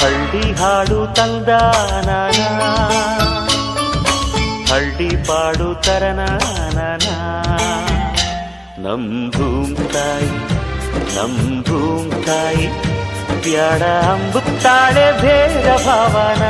ಹಳ್ಳಿ ಹಾಡು ತಂದಾನ, ಹಳ್ಳಿ ಪಾಡು ತರನಾನ. ನಮ್ ಭೂಮ್ತಾಯಿ ನಮ್ ಭೂಮ್ತಾಯಿ ಬ್ಯಾಡ ಅಂಬುತ್ತಾಳೆ ಭೇದ ಭಾವನ.